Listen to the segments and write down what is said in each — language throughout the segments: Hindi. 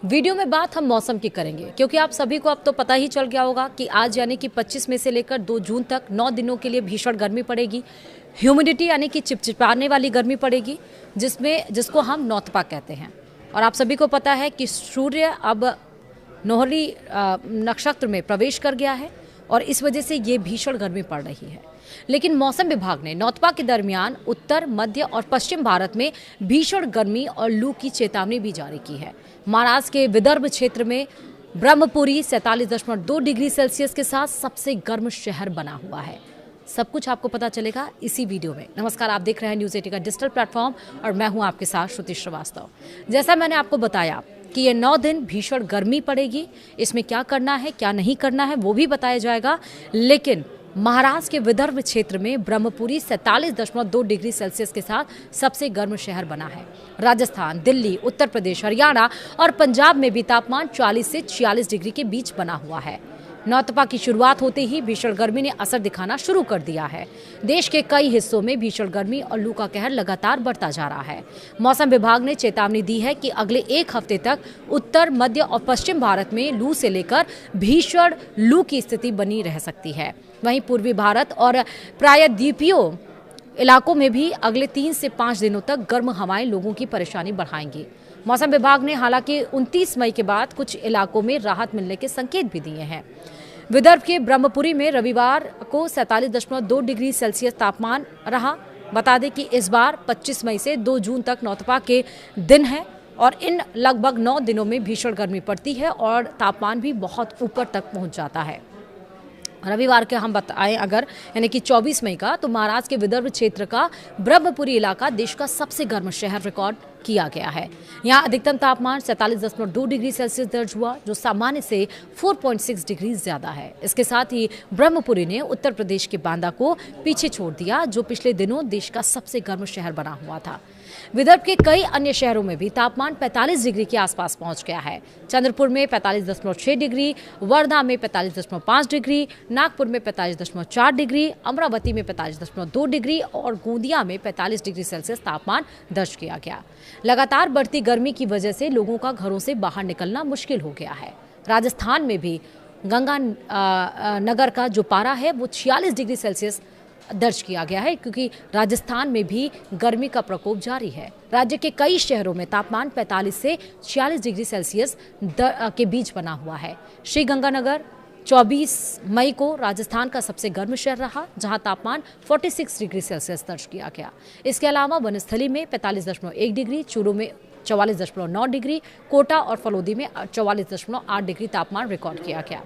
वीडियो में बात हम मौसम की करेंगे क्योंकि आप सभी को अब तो पता ही चल गया होगा कि आज यानी कि 25 में से लेकर 2 जून तक 9 दिनों के लिए भीषण गर्मी पड़ेगी। ह्यूमिडिटी यानी कि चिपचिपाने वाली गर्मी पड़ेगी जिसको हम नौतपा कहते हैं। और आप सभी को पता है कि सूर्य अब नोहरी नक्षत्र में प्रवेश कर गया है और इस वजह से ये भीषण गर्मी पड़ रही है। लेकिन मौसम विभाग ने नौतपा के दरमियान उत्तर, मध्य और पश्चिम भारत में भीषण गर्मी और लू की चेतावनी भी जारी की है। महाराष्ट्र के विदर्भ क्षेत्र में ब्रह्मपुरी 47.2 डिग्री सेल्सियस के साथ सबसे गर्म शहर बना हुआ है। सब कुछ आपको पता चलेगा इसी वीडियो में। नमस्कार, आप देख रहे हैं न्यूज़ 80 का डिजिटल प्लेटफॉर्म और मैं हूं आपके साथ श्रुति श्रीवास्तव। जैसा मैंने आपको बताया कि ये 9 दिन भीषण गर्मी पड़ेगी। इसमें क्या करना है, क्या नहीं करना है वो भी बताया जाएगा। लेकिन महाराष्ट्र के विदर्भ क्षेत्र में ब्रह्मपुरी 47.2 डिग्री सेल्सियस के साथ सबसे गर्म शहर बना है। राजस्थान, दिल्ली, उत्तर प्रदेश, हरियाणा और पंजाब में भी तापमान 40 से 46 डिग्री के बीच बना हुआ है। नौतपा की शुरुआत होते ही भीषण गर्मी ने असर दिखाना शुरू कर दिया है। देश के कई हिस्सों में भीषण गर्मी और लू का कहर लगातार बढ़ता जा रहा है। मौसम विभाग ने चेतावनी दी है कि अगले 1 हफ्ते तक उत्तर, मध्य और पश्चिम भारत में लू से लेकर भीषण लू की स्थिति बनी रह सकती है। वहीं पूर्वी भारत और प्रायद्वीपीय इलाकों में भी अगले 3 से 5 दिनों तक गर्म हवाएं लोगों की परेशानी बढ़ाएंगी। मौसम विभाग ने हालांकि 29 मई के बाद कुछ इलाकों में राहत मिलने के संकेत भी दिए हैं। विदर्भ के ब्रह्मपुरी में रविवार को 47.2 डिग्री सेल्सियस तापमान रहा। बता दें कि इस बार 25 मई से 2 जून तक नौतपा के दिन है और इन लगभग 9 दिनों में भीषण गर्मी पड़ती है और तापमान भी बहुत ऊपर तक पहुंच जाता है। रविवार के हम बताएं अगर यानी कि 24 मई का, तो महाराष्ट्र के विदर्भ क्षेत्र का ब्रह्मपुरी इलाका देश का सबसे गर्म शहर रिकॉर्ड किया गया है। यहाँ अधिकतम तापमान 47.2 डिग्री सेल्सियस दर्ज हुआ, जो सामान्य से 4.6 डिग्री ज्यादा है। इसके साथ ही ब्रह्मपुरी ने उत्तर प्रदेश के बांदा को पीछे छोड़ दिया, जो पिछले दिनों देश का सबसे गर्म शहर बना हुआ था। विदर्भ के कई अन्य शहरों में भी तापमान 45 डिग्री के आसपास पहुंच गया है। चंद्रपुर में 45.6 डिग्री, वर्धा में 45.5 डिग्री, नागपुर में 45.4 डिग्री, अमरावती में 45.2 डिग्री और गोंदिया में 45 डिग्री सेल्सियस तापमान दर्ज किया गया। लगातार बढ़ती गर्मी की वजह से लोगों का घरों से बाहर निकलना मुश्किल हो गया है। राजस्थान में भी गंगा नगर का जो पारा है वो 46 डिग्री सेल्सियस दर्ज किया गया है, क्योंकि राजस्थान में भी गर्मी का प्रकोप जारी है। राज्य के कई शहरों में तापमान 45 से 46 डिग्री सेल्सियस के बीच बना हुआ है। श्रीगंगानगर 24 मई को राजस्थान का सबसे गर्म शहर रहा, जहां तापमान 46 डिग्री सेल्सियस दर्ज किया गया। इसके अलावा वनस्थली में 45.1 डिग्री, चूरू में 44.9 डिग्री, कोटा और फलोदी में 44.8 डिग्री तापमान रिकॉर्ड किया गया।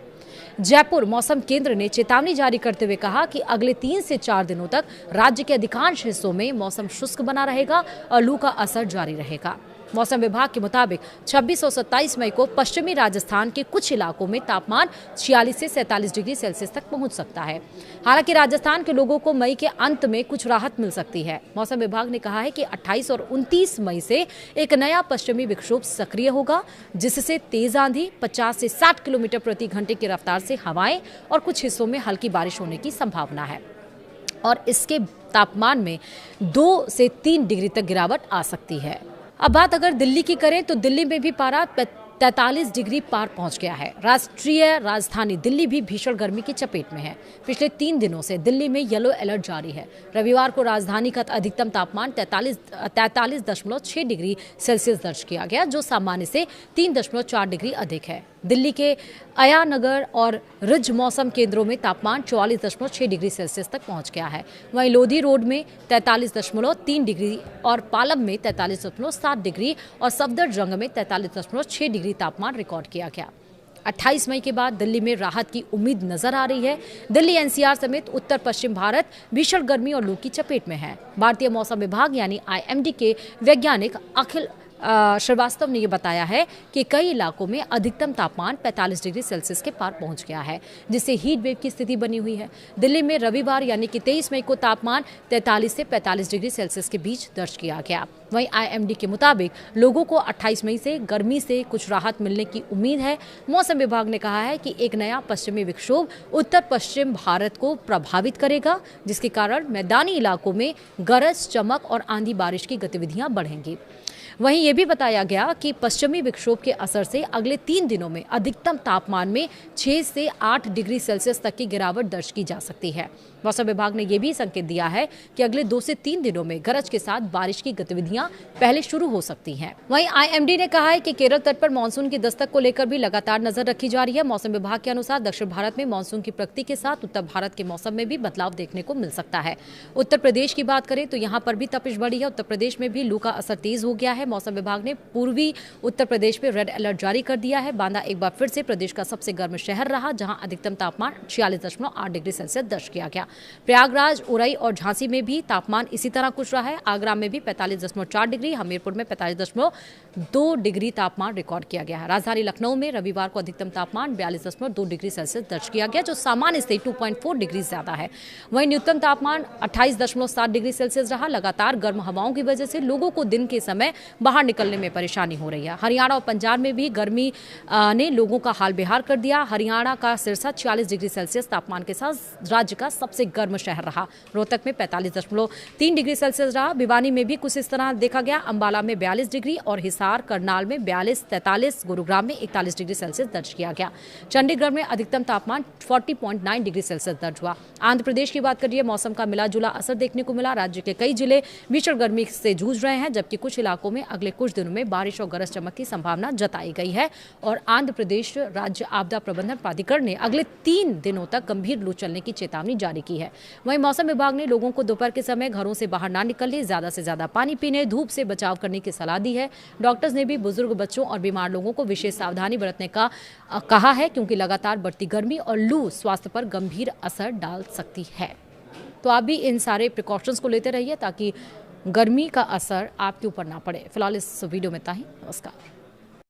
जयपुर मौसम केंद्र ने चेतावनी जारी करते हुए कहा कि अगले 3 से 4 दिनों तक राज्य के अधिकांश हिस्सों में मौसम शुष्क बना रहेगा और लू का असर जारी रहेगा। मौसम विभाग के मुताबिक 26 और 27 मई को पश्चिमी राजस्थान के कुछ इलाकों में तापमान 46 से 47 डिग्री सेल्सियस तक पहुंच सकता है। हालांकि राजस्थान के लोगों को मई के अंत में कुछ राहत मिल सकती है। मौसम विभाग ने कहा है कि 28 और 29 मई से एक नया पश्चिमी विक्षोभ सक्रिय होगा, जिससे तेज आंधी, 50 से 60 किलोमीटर प्रति घंटे की रफ्तार से हवाएं और कुछ हिस्सों में हल्की बारिश होने की संभावना है और इसके तापमान में 2 से 3 डिग्री तक गिरावट आ सकती है। अब बात अगर दिल्ली की करें तो दिल्ली में भी पारा 43 डिग्री पार पहुंच गया है। राष्ट्रीय राजधानी दिल्ली भी भीषण गर्मी की चपेट में है। पिछले 3 दिनों से दिल्ली में येलो अलर्ट जारी है। रविवार को राजधानी का अधिकतम तापमान 43.6 डिग्री सेल्सियस दर्ज किया गया, जो सामान्य से 3.4 डिग्री अधिक है। दिल्ली के आया नगर और रिज मौसम केंद्रों में तापमान 44.6 डिग्री सेल्सियस तक पहुंच गया है। वहीं लोधी रोड में 43.3 डिग्री और पालम में 43.7 डिग्री और सफदरजंग में 43.6 डिग्री तापमान रिकॉर्ड किया गया। 28 मई के बाद दिल्ली में राहत की उम्मीद नजर आ रही है। दिल्ली एनसीआर समेत उत्तर पश्चिम भारत भीषण गर्मी और लू की चपेट में है। भारतीय मौसम विभाग यानी आईएमडी के वैज्ञानिक अखिल श्रीवास्तव ने यह बताया है कि कई इलाकों में अधिकतम तापमान 45 डिग्री सेल्सियस के पार पहुंच गया है, जिससे हीट वेव की स्थिति बनी हुई है। दिल्ली में रविवार यानी कि 23 मई को तापमान 43 से 45 डिग्री सेल्सियस के बीच दर्ज किया गया। वहीं आईएमडी के मुताबिक लोगों को 28 मई से गर्मी से कुछ राहत मिलने की उम्मीद है। मौसम विभाग ने कहा है कि एक नया पश्चिमी विक्षोभ उत्तर पश्चिम भारत को प्रभावित करेगा, जिसके कारण मैदानी इलाकों में गरज, चमक और आंधी बारिश की गतिविधियां बढ़ेंगी। वहीं ये भी बताया गया कि पश्चिमी विक्षोभ के असर से अगले 3 दिनों में अधिकतम तापमान में 6 से 8 डिग्री सेल्सियस तक की गिरावट दर्ज की जा सकती है। मौसम विभाग ने यह भी संकेत दिया है कि अगले 2 से 3 दिनों में गरज के साथ बारिश की गतिविधियां पहले शुरू हो सकती हैं। वहीं आईएमडी ने कहा है कि केरल तट पर मानसून की दस्तक को लेकर भी लगातार नजर रखी जा रही है। मौसम विभाग के अनुसार दक्षिण भारत में मानसून की प्रगति के साथ उत्तर भारत के मौसम में भी बदलाव देखने को मिल सकता है। उत्तर प्रदेश की बात करें तो यहाँ पर भी तपिश बढ़ी है। उत्तर प्रदेश में भी लू का असर तेज हो गया है। मौसम विभाग ने पूर्वी उत्तर प्रदेश में रेड अलर्ट जारी कर दिया है। बांदा एक बार फिर से प्रदेश का सबसे गर्म शहर रहा, जहां अधिकतम तापमान 46.8 डिग्री सेल्सियस दर्ज किया गया। प्रयागराज, उरई और झांसी में भी तापमान इसी तरह कुछ रहा है। आगरा में भी 45.4 डिग्री, हमीरपुर में 45.2 डिग्री तापमान रिकॉर्ड किया गया है। राजधानी लखनऊ में रविवार को अधिकतम तापमान 42.2 डिग्री सेल्सियस दर्ज किया गया, जो सामान्य से 2.4 डिग्री ज्यादा है। वहीं न्यूनतम तापमान 28.7 डिग्री सेल्सियस रहा। लगातार गर्म हवाओं की वजह से लोगों को दिन के समय बाहर निकलने में परेशानी हो रही है। हरियाणा और पंजाब में भी गर्मी ने लोगों का हाल बेहाल कर दिया। हरियाणा का सिरसा 46 डिग्री सेल्सियस तापमान के साथ राज्य का सबसे गर्म शहर रहा। रोहतक में 45.3 डिग्री सेल्सियस रहा। भिवानी में भी कुछ इस तरह देखा गया। अंबाला में 42 डिग्री और हिसार, करनाल में 42-43, गुरुग्राम में 41 डिग्री सेल्सियस दर्ज किया गया। चंडीगढ़ में अधिकतम तापमान 40.9 डिग्री सेल्सियस दर्ज हुआ। आंध्र प्रदेश की बात करिए, मौसम का मिला जुला असर देखने को मिला। राज्य के कई जिले भीषण गर्मी से जूझ रहे हैं, जबकि कुछ इलाकों में अगले कुछ दिनों में बारिश और गरज चमक की संभावना जताई गई है। और आंध्र प्रदेश राज्य आपदा प्रबंधन प्राधिकरण ने अगले 3 दिनों तक गंभीर लू चलने की चेतावनी जारी की है। वहीं मौसम विभाग ने लोगों को दोपहर के समय घरों से बाहर ना निकलने, ज्यादा से ज्यादा पानी पीने, धूप से बचाव करने की सलाह दी है। डॉक्टर्स ने भी बुजुर्ग, बच्चों और बीमार लोगों को विशेष सावधानी बरतने का कहा है, क्योंकि लगातार बढ़ती गर्मी और लू स्वास्थ्य पर गंभीर असर डाल सकती है। तो आप भी इन सारे प्रिकॉशंस को लेते रहिए ताकि गर्मी का असर आपके ऊपर ना पड़े। फिलहाल इस वीडियो में इतना ही। नमस्कार।